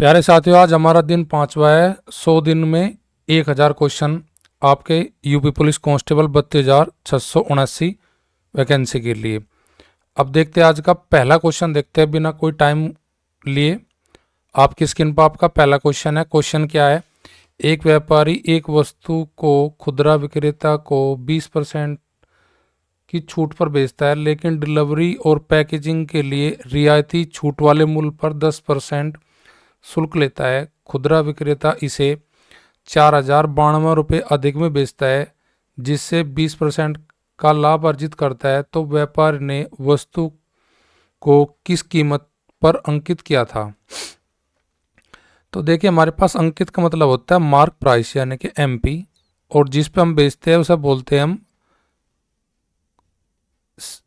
प्यारे साथियों, आज हमारा दिन 5वां है। 100 दिन में 1000 क्वेश्चन आपके यूपी पुलिस कांस्टेबल 32,679 वैकेंसी के लिए। अब देखते हैं आज का पहला क्वेश्चन, देखते हैं बिना कोई टाइम लिए। आपकी स्क्रीन पर आपका पहला क्वेश्चन है। क्वेश्चन क्या है? एक व्यापारी एक वस्तु को खुदरा विक्रेता को 20% की छूट पर बेचता है, लेकिन डिलीवरी और पैकेजिंग के लिए रियायती छूट वाले मूल्य पर 10% शुल्क लेता है। खुदरा विक्रेता इसे 4,092 रुपये अधिक में बेचता है, जिससे 20% का लाभ अर्जित करता है। तो व्यापारी ने वस्तु को किस कीमत पर अंकित किया था? तो देखिए, हमारे पास अंकित का मतलब होता है मार्क प्राइस यानी कि एमपी, और जिस पे हम बेचते हैं उसे बोलते हैं हम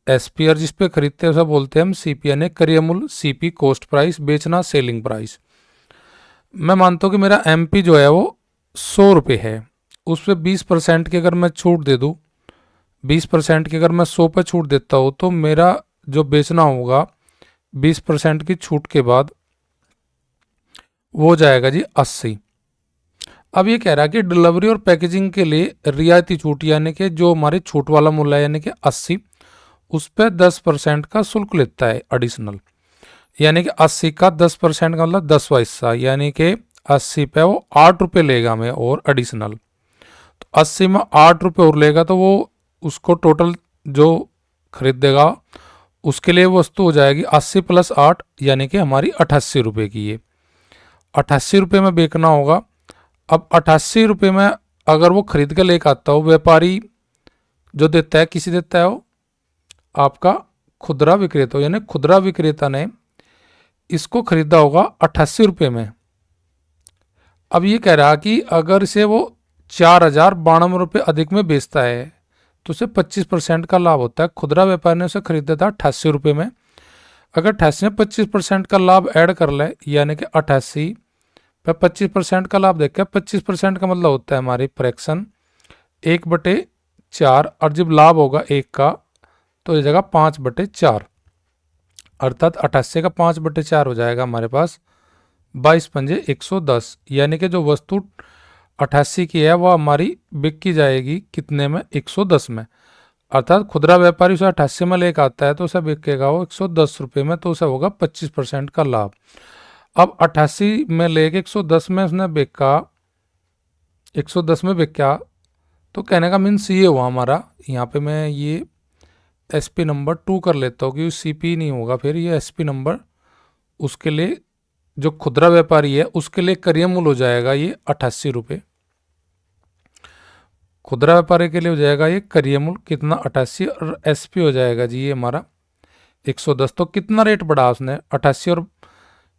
एसपी, और जिस पे खरीदते हैं उसे बोलते हैं हम सीपी यानी क्रय मूल्य। सीपी कॉस्ट प्राइस, बेचना सेलिंग प्राइस। मैं मानता हूँ कि मेरा एमपी जो है वो 100 रुपये है, उस पर 20% की अगर मैं छूट दे दूँ, 20% की अगर मैं 100 पे छूट देता हूँ, तो मेरा जो बेचना होगा 20% की छूट के बाद वो जाएगा जी 80। अब ये कह रहा है कि डिलीवरी और पैकेजिंग के लिए रियायती छूट यानी कि जो हमारे छूट वाला मूल्य है यानी कि 80, उस पर 10% का शुल्क लेता है एडिशनल। यानी कि 80 का 10% का मतलब 10वां हिस्सा, यानी कि 80 पे वो 8 रुपये लेगा हमें और एडिशनल। तो 80 में 8 रुपये और लेगा, तो वो उसको टोटल जो खरीदेगा उसके लिए वस्तु हो जाएगी 80 + 8 यानी कि हमारी 88 रुपये की। ये 88 रुपये में बेचना होगा। अब 88 रुपये में अगर वो खरीद कर लेकर आता हो, व्यापारी जो देता है, किसी देता है वो आपका खुदरा विक्रेता, यानी खुदरा विक्रेता ने इसको खरीदा होगा 88 रुपये में। अब ये कह रहा कि अगर इसे वो 4,092 रुपये अधिक में बेचता है तो उसे 25% का लाभ होता है। खुदरा व्यापारी ने उसे खरीदा था 88 रुपये में। अगर 88 में 25% का लाभ ऐड कर ले, यानी कि 88 पे 25% का लाभ देखा, 25% का मतलब होता है हमारी फ्रैक्शन 1/4, और जब लाभ होगा 1 का तो ये जगह 5/4, अर्थात 88 का 5/4 हो जाएगा हमारे पास 22 पंजे 110। यानी कि जो वस्तु 88 की है वो हमारी बिक जाएगी कितने में? 110 में। अर्थात खुदरा व्यापारी उसे 88 में लेकर आता है तो उसे बिकेगा वो 110 रुपये में, तो उसे होगा 25% का लाभ। अब 88 में लेके 110 में उसने बेचा, 110 में बेचा, तो कहने का मीन्स ये हुआ हमारा। यहाँ पे मैं ये एसपी नंबर 2 कर लेता हूँ, क्योंकि सीपी नहीं होगा फिर, ये एसपी नंबर उसके लिए जो खुदरा व्यापारी है उसके लिए क्रय मूल्य हो जाएगा ये 88 रुपये। खुदरा व्यापारी के लिए हो जाएगा ये क्रय मूल्य कितना? 88, और एसपी हो जाएगा जी ये हमारा 110। तो कितना रेट बढ़ा उसने? 88 और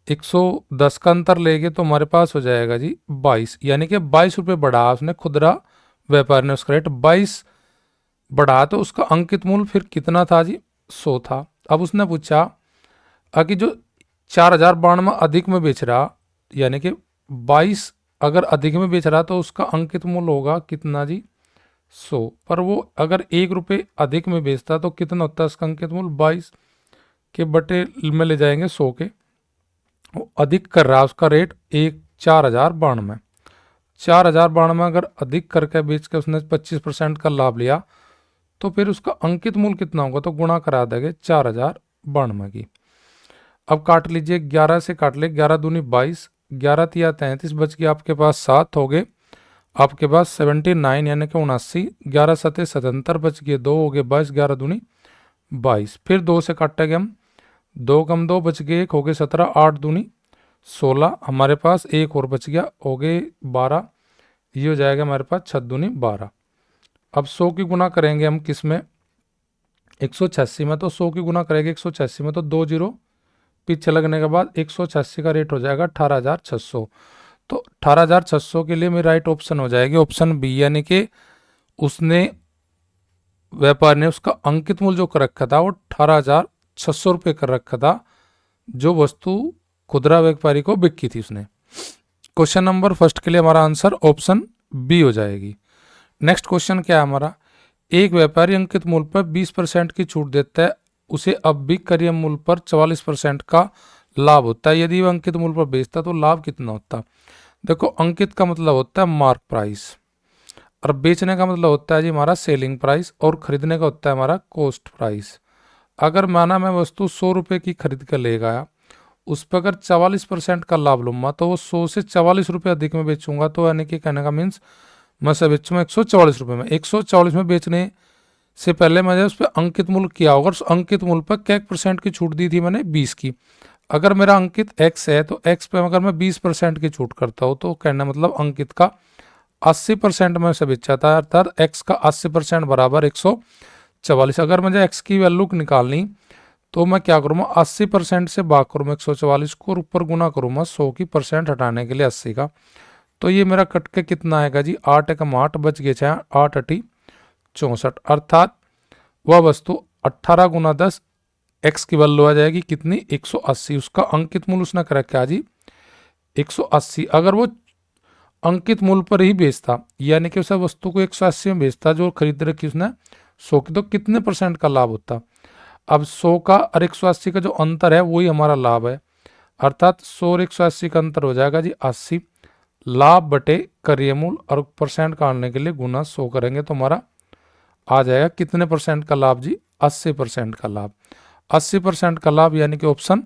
110 का अंतर लेंगे तो हमारे पास हो जाएगा जी 22, यानी कि 22 रुपये बढ़ा उसने खुदरा व्यापारी ने, उसका रेट 22 बढ़ा, तो उसका अंकित मूल्य फिर कितना था जी? 100 था। अब उसने पूछा कि जो 4,092 अधिक में बेच रहा, यानी कि 22 अगर अधिक में बेच रहा तो उसका अंकित मूल्य होगा कितना जी? 100। पर वो अगर 1 रुपये अधिक में बेचता तो कितना होता है उसका अंकित मूल्य? 22 के बटे में ले जाएंगे 100 के। वो अधिक कर रहा उसका रेट 4,092, 4,092 अगर अधिक करके बेच के उसने 25% का लाभ लिया तो फिर उसका अंकित मूल्य कितना होगा? तो गुणा करा देंगे 4,092 की। अब काट लीजिए, 11 से काट ले, 11 दूनी 22, 11 तिया 33, बच गया आपके पास 7 हो गए, आपके पास 79 यानी कि 79, 11 सते 77, बच गए 2 हो गए 22, 11 दूनी 22। फिर 2 से काटेंगे हम, 2 कम 2 बच गए 1 हो गए 17, 8 दूनी 16, हमारे पास 1 और बच गया हो गए 12, ये हो जाएगा हमारे पास 6 दूनी 12। अब 100 की गुना करेंगे हम किस में? 186 में। तो 100 की गुना करेंगे 186 में तो 2 जीरो पीछे लगने के बाद 186 का रेट हो जाएगा 18,600। तो 18,600 के लिए मेरी राइट ऑप्शन हो जाएगी ऑप्शन बी, यानी कि उसने व्यापारी ने उसका अंकित मूल्य जो कर रखा था वो 18,600 रुपये कर रखा था, जो वस्तु खुदरा व्यापारी को बिकी थी उसने। क्वेश्चन नंबर फर्स्ट के लिए हमारा आंसर ऑप्शन बी हो जाएगी। नेक्स्ट क्वेश्चन क्या है हमारा? एक व्यापारी अंकित मूल्य पर 20% की छूट देता है, उसे अब भी क्रय मूल्य पर 44% का लाभ होता है। यदि वह अंकित मूल्य पर बेचता तो लाभ कितना होता। देखो अंकित का मतलब होता है मार्क प्राइस, और बेचने का मतलब होता है जी हमारा सेलिंग प्राइस, और खरीदने का होता है हमारा कॉस्ट प्राइस। अगर माना मैं वस्तु 100 रुपये की खरीद कर ले गया, उस पर अगर 44% का लाभ लूंगा तो वो 100 से 44 रुपये अधिक में बेचूंगा, तो यानी कि कहने का मीन्स मैं से बेचूंगा 144 रुपये में। 144 में बेचने से पहले मैंने उस पर अंकित मूल्य किया होगा, उस अंकित मूल्य पर क्या % की छूट दी थी मैंने, 20 की। अगर मेरा अंकित x है तो x पे अगर मैं 20% की छूट करता हूँ तो कहना मतलब अंकित का 80% में से बेचा था, अर्थात x का 80% बराबर 144। अगर मुझे x की वैल्यू निकालनी तो मैं क्या करूँगा, 80% से भाग करूँगा 144 को, और ऊपर गुना करूँगा 100 की % हटाने के लिए 80 का। तो ये मेरा कट के कितना आएगा जी, 8 एकम 8 बच गए 6, 8 अठी 64, अर्थात वह वस्तु 18 गुना 10 x की वैल्यू आ जाएगी कितनी, 180। उसका अंकित मूल्य उसने कर रखा जी 180। अगर वो अंकित मूल्य पर ही बेचता, यानी कि उस वस्तु को 180 में बेचता जो खरीद रखी उसने 100 की, तो कितने % का लाभ होता। अब 100 का और 180 का जो अंतर है वही हमारा लाभ है, अर्थात 100 और 180 का अंतर हो जाएगा जी 80। लाभ बटे करिय मूल्य और % काटने के लिए गुना 100 करेंगे तो हमारा आ जाएगा कितने % का लाभ जी, 80% का लाभ। 80% का लाभ यानी कि ऑप्शन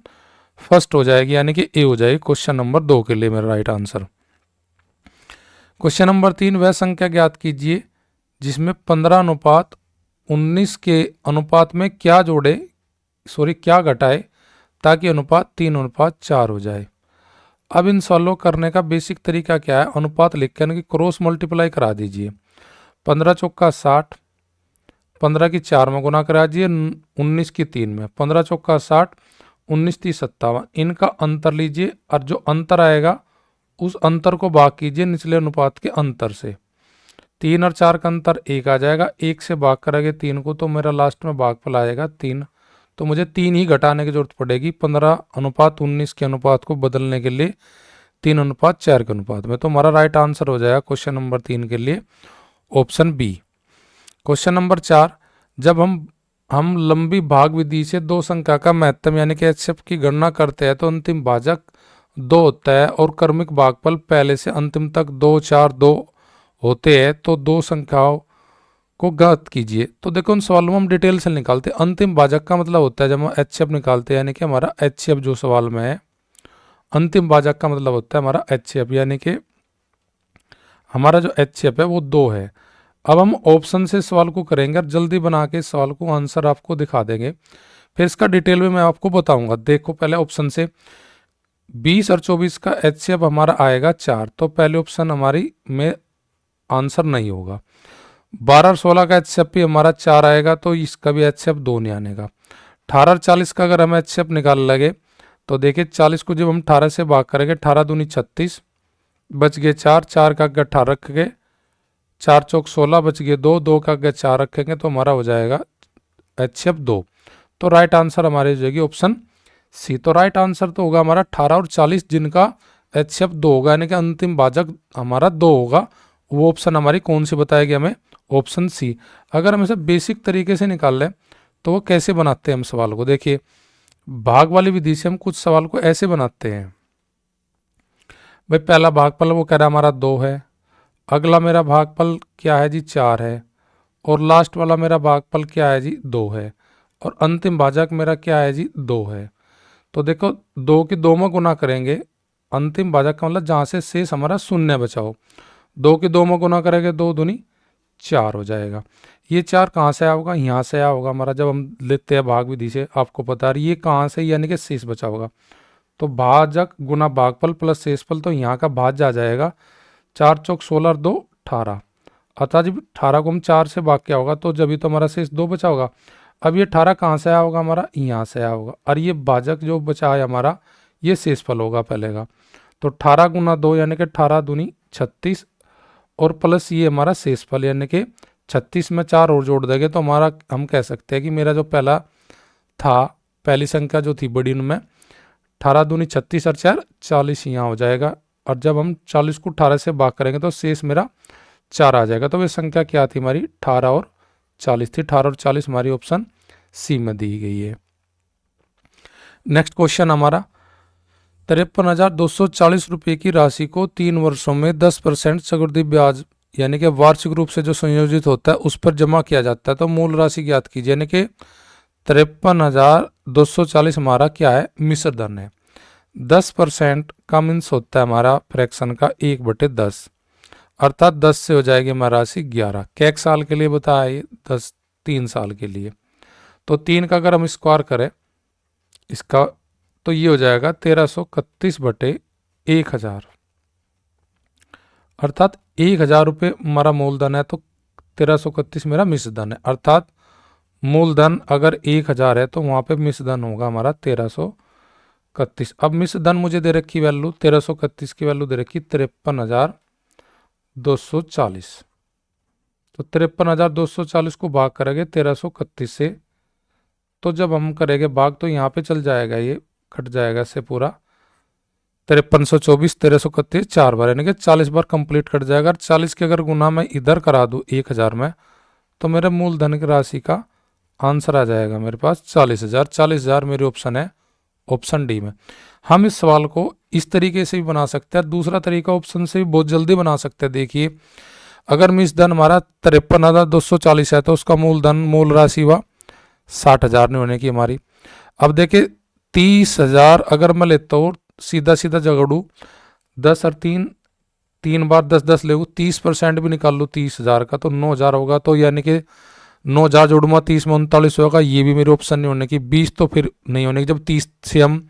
फर्स्ट हो जाएगी, यानी कि ए हो जाएगी क्वेश्चन नंबर 2 के लिए मेरा राइट आंसर। क्वेश्चन नंबर 3, वह संख्या ज्ञात कीजिए जिसमें 15:19 के अनुपात में क्या घटाए ताकि अनुपात 3:4 हो जाए। अब इन सॉल्व करने का बेसिक तरीका क्या है, अनुपात लिख के कि क्रॉस मल्टीप्लाई करा दीजिए। 15 चौका 60, 15 की 4 में गुना करा दीजिए, 19 की 3 में, 15 चौका 60, 19 30 57, इनका अंतर लीजिए और जो अंतर आएगा उस अंतर को भाग कीजिए निचले अनुपात के अंतर से। 3 और 4 का अंतर 1 आ जाएगा, 1 से भाग करेंगे 3 को तो मेरा लास्ट में भागफल आएगा 3, तो मुझे 3 ही घटाने की जरूरत पड़ेगी 15:19 के अनुपात को बदलने के लिए 3:4 के अनुपात में। तो हमारा राइट आंसर हो जाएगा क्वेश्चन नंबर 3 के लिए ऑप्शन बी। क्वेश्चन नंबर 4, जब हम लंबी भाग विधि से दो संख्या का महत्तम यानी कि एचसीएफ की गणना करते हैं तो अंतिम भाजक 2 होता है और क्रमिक भागफल पहले से अंतिम तक 2 4 2 होते हैं, तो दो संख्याओं को ज्ञात कीजिए। तो देखो उन सवालों में हम डिटेल से निकालते हैं। अंतिम भाजक का मतलब होता है जब हम एचसीएफ निकालते हैं, यानी कि हमारा एचसीएफ जो सवाल में है, अंतिम भाजक का मतलब होता है हमारा एचसीएफ, यानी कि हमारा जो एचसीएफ है वो 2 है। अब हम ऑप्शन से सवाल को करेंगे और जल्दी बना के सवाल को आंसर आपको दिखा देंगे, फिर इसका डिटेल में मैं आपको बताऊंगा। देखो पहले ऑप्शन से 20 और 24 का एचसीएफ हमारा आएगा 4, तो पहले ऑप्शन हमारी में आंसर नहीं होगा। 12 और 16 का एचसीएफ भी हमारा 4 आएगा, तो इसका भी एचसीएफ 2 नहीं आने का। 18 और 40 का अगर हम एचसीएफ निकाल लगे तो देखिए 40 को जब हम 18 से भाग करेंगे, 18 दूनी 36, बच गए 4, 4 का 18 रख के 4 चौक 16, बच गए 2, 2 का 4 रखेंगे तो हमारा हो जाएगा एचसीएफ 2। तो राइट आंसर हमारी हो जाएगी ऑप्शन सी। तो राइट आंसर तो होगा हमारा 18 और 40 जिनका एचसीएफ 2 होगा, यानी कि अंतिम भाजक हमारा 2 होगा, वो ऑप्शन हमारी कौन सी बताएगी हमें, ऑप्शन सी। अगर हम इसे बेसिक तरीके से निकाल लें तो वो कैसे बनाते हैं हम सवाल को, देखिए भाग वाली विधि से हम कुछ सवाल को ऐसे बनाते हैं। भाई पहला भागफल वो कह रहा हमारा 2 है, अगला मेरा भागफल क्या है जी 4 है, और लास्ट वाला मेरा भागफल क्या है जी 2 है, और अंतिम भाजक मेरा क्या है जी 2 है। तो देखो 2 की 2 में गुना करेंगे, अंतिम भाजक का मतलब जहाँ से शेष हमारा शून्य बचाओ, 2 की 2 में गुना करेंगे 2 दूनी 4 हो जाएगा। ये 4 कहाँ से आया होगा, यहाँ से आया होगा हमारा, जब हम लेते हैं भाग विधि से आपको पता है ये कहाँ से, यानी कि शेष बचा होगा। तो भाजक गुना भागफल प्लस शेषफल, तो यहाँ का भाज्य आ जाएगा 4 चौक 16 2 18, अतः जब 18 को हम 4 से भाग किया होगा तो जब ही तो हमारा शेष 2 बचा होगा। अब ये 18 कहाँ से आया होगा हमारा, यहाँ से आया होगा, और ये भाजक जो बचा है हमारा ये शेषफल होगा पहले का। तो 18 गुना 2 यानी कि 18 दूनी 36, और प्लस ये हमारा शेषफल यानी कि 36 में 4 और जोड़ देंगे तो हमारा हम कह सकते हैं कि मेरा जो पहला था, पहली संख्या जो थी बड़ी उनमें 18 दूनी 36 और 4 40 यहाँ हो जाएगा, और जब हम 40 को 18 से भाग करेंगे तो शेष मेरा 4 आ जाएगा। तो ये संख्या क्या थी हमारी, 18 और 40 थी। 18 और 40 हमारी ऑप्शन सी में दी गई है। नेक्स्ट क्वेश्चन हमारा 53,240 रुपये की राशि को 3 वर्षों में 10% चक्रवृद्धि ब्याज यानी कि वार्षिक रूप से जो संयोजित होता है उस पर जमा किया जाता है। तो मूल राशि ज्ञात कीजिए, यानी कि 53,240 हमारा क्या है, मिश्र धन है। 10% का मीन्स होता है हमारा फ्रैक्शन का 1/10, अर्थात 10 से हो जाएगी हमारी राशि 11। कैक साल के लिए बताया 10, 3 साल के लिए। तो 3 का अगर हम स्क्वायर करें इसका तो ये हो जाएगा 1331/1000, अर्थात 1000 रुपये हमारा मूलधन है तो 1331 मेरा मिश्रधन है। अर्थात मूलधन अगर 1000 है तो वहां पे मिश्रधन होगा हमारा 1331। अब मिश्रधन मुझे दे रखी वैल्यू 1331 की वैल्यू दे रखी 53,240। तो 53,240 को भाग करेंगे 1331 से, तो जब हम करेंगे भाग तो यहाँ पे चल जाएगा, ये कट जाएगा इससे पूरा 5324, 1331 4 बार यानी कि 40 बार कंप्लीट कट जाएगा। और 40 के अगर गुना मैं इधर करा दूं 1000 में तो मेरे मूलधन की राशि का आंसर आ जाएगा मेरे पास 40,000। 40,000 मेरी ऑप्शन है, ऑप्शन डी में। हम इस सवाल को इस तरीके से भी बना सकते हैं, दूसरा तरीका ऑप्शन से भी बहुत जल्दी बना सकते हैं। देखिए अगर मिश्रधन हमारा 53,240 है तो उसका मूलधन मूल राशि हुआ 60,000 नहीं होने की हमारी। अब देखिए 30,000 अगर मैं लेता हूँ सीधा सीधा झगड़ू 10 और 3, 3 बार 10 ले 30% भी निकाल लूँ 30,000 का तो 9,000 होगा। तो यानी कि 9,000 जोड़ूंगा 30 में 39 होगा, ये भी मेरी ऑप्शन नहीं होने की। 20 तो फिर नहीं होने की, जब 30 से हम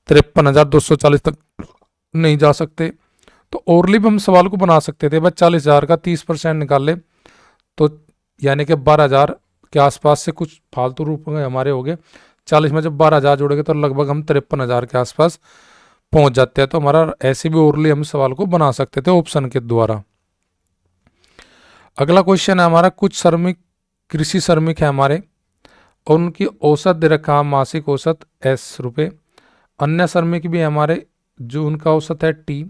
53,240 तक नहीं जा सकते। तो ओरली भी हम सवाल को बना सकते थे, बस 40,000 का 30% निकाल ले तो यानी कि 12,000 के आसपास से कुछ फालतू रुपये हमारे हो गए। 40 में जब 12,000 जोड़ेंगे तो लगभग हम 53,000 के आसपास पहुंच जाते हैं। तो हमारा ऐसे भी ओरली हम सवाल को बना सकते थे ऑप्शन के द्वारा। अगला क्वेश्चन है हमारा, कुछ श्रमिक कृषि श्रमिक है हमारे और उनकी औसत दे रखा मासिक औसत ₹S, अन्य श्रमिक भी हमारे जो उनका औसत है T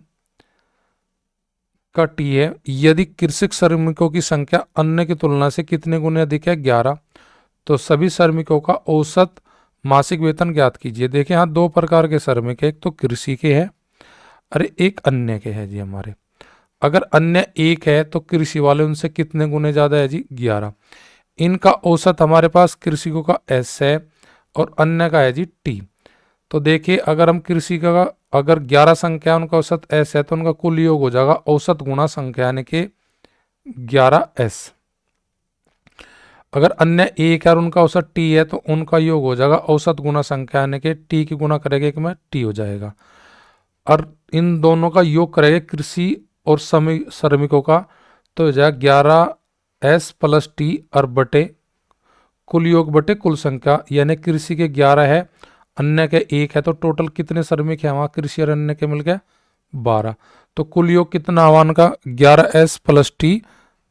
है। यदि कृषि श्रमिकों की संख्या अन्य की तुलना से कितने गुने अधिक है, 11, तो सभी श्रमिकों का औसत मासिक वेतन ज्ञात कीजिए। देखिए यहाँ 2 प्रकार के श्रमिक है, एक तो कृषि के है अरे एक अन्य के है जी हमारे। अगर अन्य 1 है तो कृषि वाले उनसे कितने गुने ज्यादा है जी, 11। इनका औसत हमारे पास कृषिकों का S है और अन्य का है जी T। तो देखिए अगर हम कृषि का अगर 11 संख्या उनका औसत S है तो उनका कुल योग हो जाएगा औसत गुणा संख्या यानी कि 11S। अगर अन्य 1 है और उनका औसत T है तो उनका योग हो जाएगा औसत गुणा संख्या यानी कि T की गुणा करेंगे एक में T हो जाएगा। और इन दोनों का योग करेंगे कृषि और श्रमिकों का तो हो जाएगा 11S + T और बटे कुल योग बटे कुल संख्या, यानी कृषि के 11 है अन्य के 1 है तो टोटल कितने श्रमिक है वहां कृषि और अन्य के मिलकर 12। तो कुल योग कितना हुआ उनका 11S + T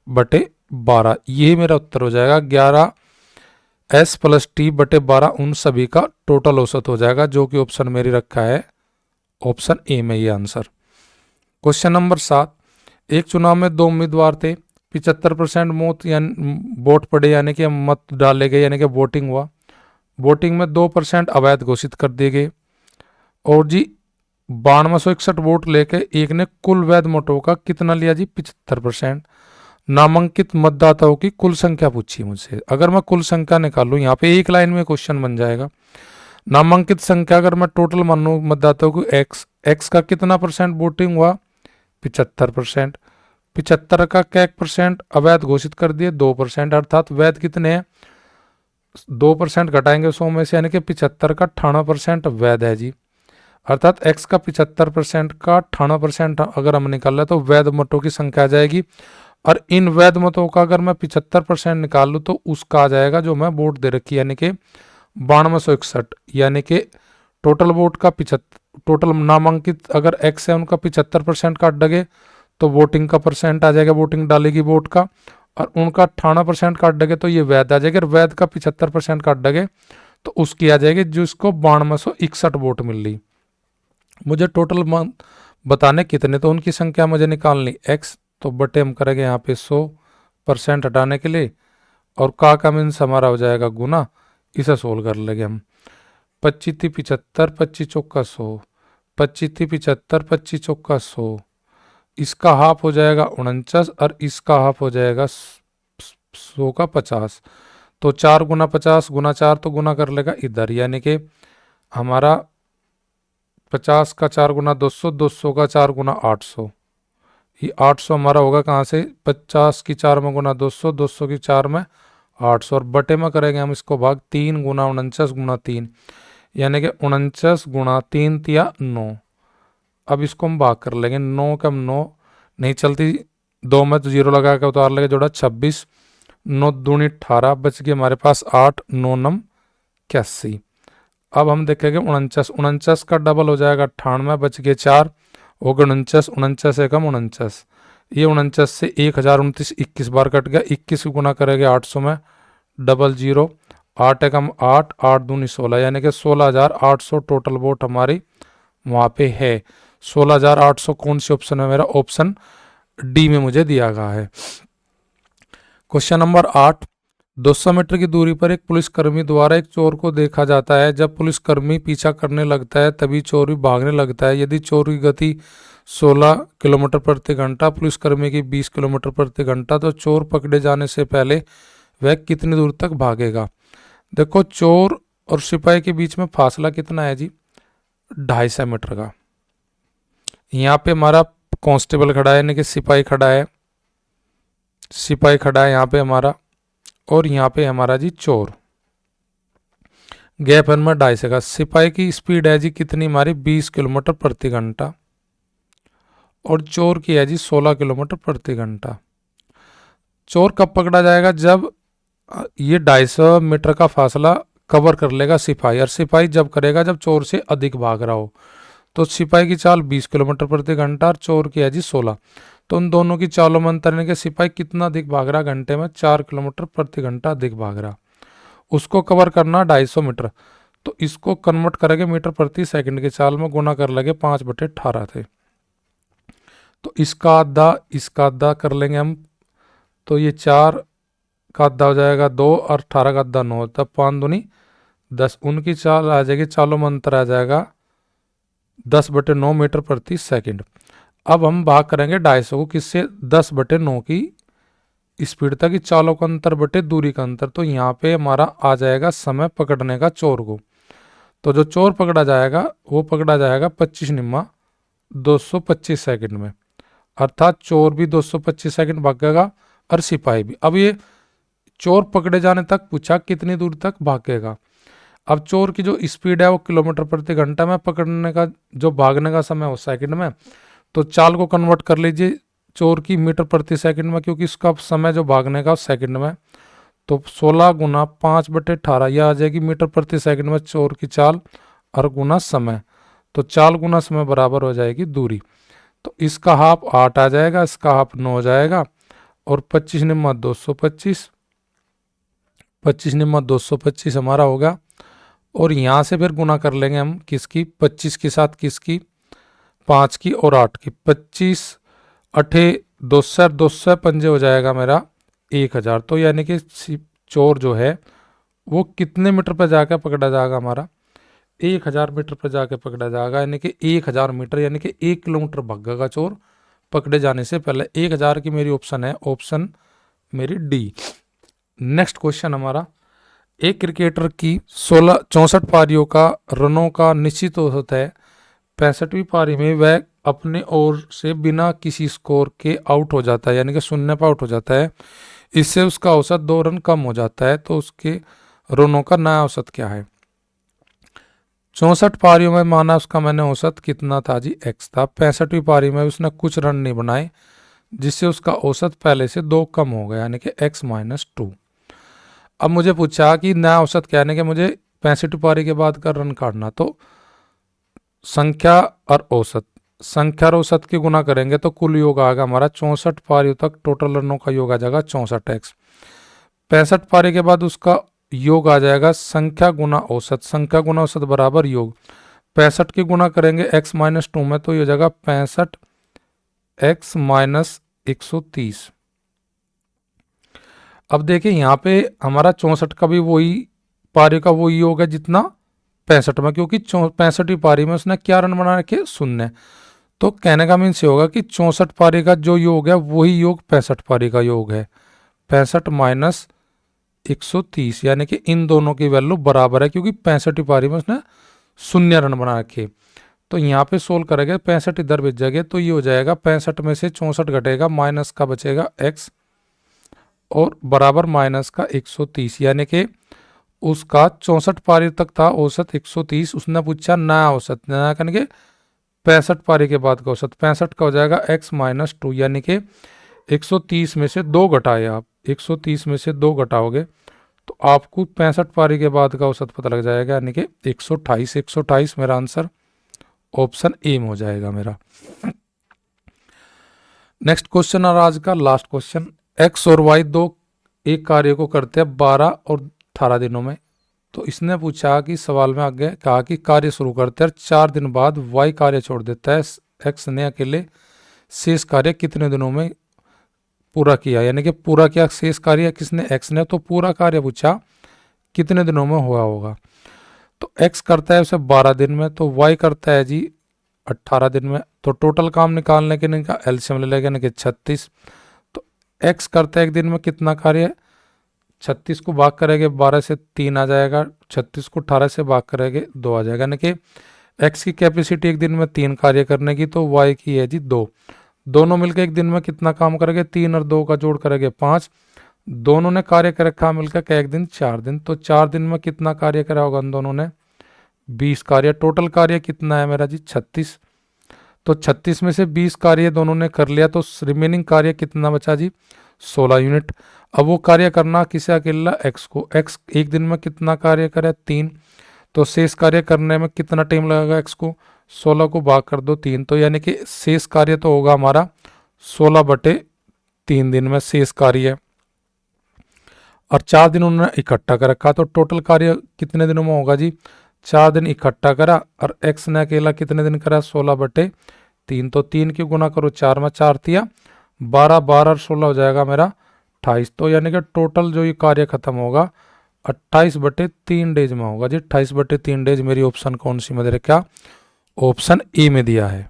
बटे 12। यही मेरा उत्तर हो जाएगा 11S + T बटे 12 उन सभी का टोटल औसत हो जाएगा, जो कि ऑप्शन मेरी रखा है ऑप्शन ए में ये आंसर। क्वेश्चन नंबर 7, एक चुनाव में 2 उम्मीदवार थे, 75% मत यानी वोट पड़े यानी कि मत डाले गए यानी कि वोटिंग हुआ। वोटिंग में 2% अवैध घोषित कर दिए गए और जी 9261 वोट लेके एक ने कुल वैध मतों का कितना लिया जी 75%। नामांकित मतदाताओं की कुल संख्या पूछी मुझसे। अगर मैं कुल संख्या निकालूं यहाँ पे एक लाइन में क्वेश्चन बन जाएगा। नामांकित संख्या अगर मैं टोटल मानूं मतदाताओं को एक्स का कितना परसेंट वोटिंग हुआ 75%। 75 का कैक परसेंट अवैध घोषित कर दिए 2%, अर्थात वैध कितने हैं 2% घटाएंगे 100 में से यानी कि 75 का 98% वैध है जी। अर्थात x का 75% का 98% अगर हम निकाल तो वैध मतों की संख्या आ जाएगी। और इन वैध मतों का अगर मैं 75% निकाल लूँ तो उसका आ जाएगा जो मैं वोट दे रखी यानी कि 9261, यानी कि टोटल वोट का 75, टोटल नामांकित अगर x है उनका 75% काट देंगे तो वोटिंग का परसेंट आ जाएगा, वोटिंग डालेगी वोट का, और उनका 98% काट देंगे तो ये वैध आ जाएगा। और वैध का 75% काट देंगे तो उसकी आ जाएगी जिसको 9261 वोट मिल रही। मुझे टोटल बताने कितने, तो उनकी संख्या मुझे निकालनी x, तो बटे हम करेंगे यहाँ पे 100% हटाने के लिए और का मीन्स हमारा हो जाएगा गुना, इसे सोल्व कर लेंगे हम। 25 × 75, 25 × 100, 25 थी 75, 25 चौका 100, इसका हाफ हो जाएगा 49 और इसका हाफ हो जाएगा 100 का 50। तो 4 गुना 50 गुना 4 तो गुना कर लेगा इधर, यानी कि हमारा 50 का 4 गुना 200, 200 का 4 गुना 800। ये 800 हमारा होगा कहाँ से, 50 की 4 में गुना 200, 200 की 4 में 800, और बटे में करेंगे हम इसको भाग 3 गुना 49 गुना 3, यानी कि 49 गुना 3 तिया 9। अब इसको हम भाग कर लेंगे, 9 कम 9 नहीं चलती, 2 में तो 0 लगा के उतार लेंगे, जोड़ा 26, 9 दूनी 18, बच गए हमारे पास 8, 9 नम 81। अब हम देखेंगे 49, 49 का डबल हो जाएगा 98, बच गए 4, हो गए 49, 49 एकम 49, ये 49 से 1029 21 बार कट गया, 21 गुना करेंगे 800 में, डबल 0, 8 एकम 8, 8 दूनी 16, यानी कि 16,800 टोटल वोट हमारी वहाँ पे है। 16,800 कौन सी ऑप्शन है मेरा, ऑप्शन डी में मुझे दिया गया है। क्वेश्चन नंबर 8, 200 मीटर की दूरी पर एक पुलिसकर्मी द्वारा एक चोर को देखा जाता है। जब पुलिसकर्मी पीछा करने लगता है तभी चोर भी भागने लगता है। यदि चोर की गति 16 किलोमीटर प्रति घंटा, पुलिसकर्मी की 20 किलोमीटर प्रति घंटा, तो चोर पकड़े जाने से पहले वह कितनी दूर तक भागेगा। देखो चोर और सिपाही के बीच में फासला कितना है जी, 250 मीटर का। यहाँ पे हमारा कांस्टेबल खड़ा है, यानी कि सिपाही खड़ा है, सिपाही खड़ा है यहाँ पे हमारा, और यहाँ पे हमारा जी चोर। गैप है में 250 का। सिपाही की स्पीड है जी कितनी हमारी, 20 किलोमीटर प्रति घंटा, और चोर की है जी 16 किलोमीटर प्रति घंटा। चोर कब पकड़ा जाएगा, जब ये 250 मीटर का फासला कवर कर लेगा सिपाही, और सिपाही जब करेगा जब चोर से अधिक भाग रहा हो। तो सिपाही की चाल 20 किलोमीटर प्रति घंटा और चोर की है जी 16। तो उन दोनों की चालों में अंतर है कि सिपाही कितना अधिक भाग रहा, घंटे में 4 किलोमीटर प्रति घंटा अधिक भाग रहा, उसको कवर करना 250 मीटर। तो इसको कन्वर्ट करेंगे मीटर प्रति सेकंड की चाल में, गुना कर लेंगे 5/18 थे। तो इसका आधा कर लेंगे हम, तो ये 4 का आधा हो जाएगा 2 और 18 का आधा 9, तब 5 दूनी 10। उनकी चाल आ जाएगी, चालों में अंतर आ जाएगा 10/9 मीटर प्रति सेकंड। अब हम भाग करेंगे 250 को किससे, 10/9 की स्पीड तक, चालों का अंतर बटे दूरी का अंतर। तो यहाँ पे हमारा आ जाएगा समय पकड़ने का चोर को। तो जो चोर पकड़ा जाएगा वो पकड़ा जाएगा 25 निम्मा 225 सेकंड में, अर्थात चोर भी 225 सेकंड भागेगा और सिपाही भी। अब ये चोर पकड़े जाने तक पूछा कितनी दूर तक भागेगा। अब चोर की जो स्पीड है वो किलोमीटर प्रति घंटा में, पकड़ने का जो भागने का समय हो सेकंड में। तो चाल को कन्वर्ट कर लीजिए चोर की मीटर प्रति सेकंड में, क्योंकि इसका समय जो भागने का सेकंड में। तो 16 गुना 5/18 यह आ जाएगी मीटर प्रति सेकंड में चोर की चाल, और गुना समय। तो चाल गुना समय बराबर हो जाएगी दूरी। तो इसका हाफ 8 आ जाएगा, इसका हाफ 9 हो जाएगा, और 25 निम्मा 225, 25 निम्मा 225 हमारा होगा। और यहाँ से फिर गुना कर लेंगे हम किसकी, 25 के साथ किसकी, 5 की और 8 की। 25 अठे 200, 200 पंजे हो जाएगा मेरा 1000। तो यानी कि चोर जो है वो कितने मीटर पर जाकर पकड़ा जाएगा हमारा, 1000 मीटर पर जाकर पकड़ा जाएगा, यानी कि 1000 मीटर, यानी कि 1 किलोमीटर भागेगा चोर पकड़े जाने से पहले। 1000 की मेरी ऑप्शन है, ऑप्शन मेरी डी। नेक्स्ट क्वेश्चन हमारा, एक क्रिकेटर की 64 पारियों का रनों का निश्चित औसत है। 65वीं पारी में वह अपने ओर से बिना किसी स्कोर के आउट हो जाता है, यानी कि शून्य पर आउट हो जाता है। इससे उसका औसत 2 रन कम हो जाता है, तो उसके रनों का नया औसत क्या है। 64 पारियों में माना उसका मैंने औसत कितना था जी, x था। 65वीं पारी में उसने कुछ रन नहीं बनाए, जिससे उसका औसत पहले से 2 कम हो गया, यानी कि x-2। अब मुझे पूछा कि नया औसत क्या है, यानी कि मुझे 65वीं पारी के बाद का रन काटना। तो संख्या और औसत, संख्या और औसत की गुना करेंगे तो कुल योग आएगा हमारा 64 पारियों तक टोटल रनों का योग आ जाएगा 64x। 65 पारी के बाद उसका योग आ जाएगा संख्या गुना औसत, संख्या गुना औसत बराबर योग। 65 की गुना करेंगे x-2 में, तो ये हो जाएगा 65x-130। अब देखिए यहाँ पे हमारा 64 का भी वही पारी का वही योग है जितना 65 में, क्योंकि 65वीं पारी में उसने क्या रन बना रखे, 0। तो कहने का मीन्स ये होगा कि 64 पारी का जो योग है वही योग 65 पारी का योग है। 65 माइनस 130, यानी कि इन दोनों की वैल्यू बराबर है, क्योंकि 65वीं पारी में उसने 0 रन बना रखे। तो यहाँ पे सोल्व करेंगे, 65 इधर भेज जाएंगे तो ये हो जाएगा 65 में से 64 घटेगा, माइनस का बचेगा x और बराबर माइनस का 130, यानी कि उसका 64 पारी तक था औसत 130, उसने पूछा नया औसत, नया करने के 65 पारी के बाद का औसत, 65 का हो जाएगा x माइनस 2, यानी कि 130 में से 2 घटाए आप, 130 में से 2 घटाओगे तो आपको 65 पारी के बाद का औसत पता लग जाएगा, यानी कि 128। 128 मेरा आंसर ऑप्शन ए में हो जाएगा मेरा। नेक्स्ट क्वेश्चन और आज का लास्ट क्वेश्चन, एक्स और वाई दो एक कार्य को करते हैं 12 और 18 दिनों में। तो इसने पूछा कि सवाल में आगे कहा कि कार्य शुरू करते हैं 4 दिन बाद वाई कार्य छोड़ देता है, एक्स ने अकेले शेष कार्य कितने दिनों में पूरा किया, यानी कि पूरा किया शेष कार्य किसने, एक्स ने। तो पूरा कार्य पूछा कितने दिनों में हुआ होगा। तो एक्स करता है उसे 12 दिन में, तो वाई करता है जी 18 दिन में। तो टोटल काम निकालने के लिए एलसीएम ले लेंगे, यानी कि 36। तो एक्स करता है एक दिन में कितना कार्य है, 36 को भाग करेंगे 12 से 3 आ जाएगा, 36 को 18 से भाग करेंगे 2 आ जाएगा, यानी कि एक्स की कैपेसिटी एक दिन में 3 कार्य करने की, तो वाई की है जी 2। दोनों मिलकर एक दिन में कितना काम करेंगे, 3 और 2 का जोड़ करेंगे 5। दोनों ने कार्य कर रखा मिलकर एक दिन 4 दिन, तो 4 दिन में कितना कार्य करा होगा, दोनों ने 20 कार्य। टोटल कार्य कितना है मेरा जी 36। तो 36 में से 20 कार्य दोनों ने कर लिया, तो रिमेनिंग कार्य कितना बचा जी 16 यूनिट। अब वो कार्य करना किसे, अकेला एक्स को। एक्स एक दिन में कितना कार्य करे 3, तो शेष कार्य करने में कितना टाइम लगेगा एक्स को, 16 को भाग कर दो 3, तो यानी कि शेष कार्य तो होगा हमारा 16/3 दिन में शेष कार्य। और 4 दिन उन्होंने इकट्ठा कर रखा, तो टोटल कार्य कितने दिनों में होगा जी 4 दिन इकट्ठा करा, और एक्स ने अकेला कितने दिन करा 16/3, तो 3 की गुना करो 4 में, 4 तिया 12, 12 और 16 हो जाएगा मेरा 28। तो यानी कि टोटल जो ये कार्य खत्म होगा 28/3 डेज में होगा जी। 28/3 डेज मेरी ऑप्शन कौन सी में दे रखा, ऑप्शन ए में दिया है।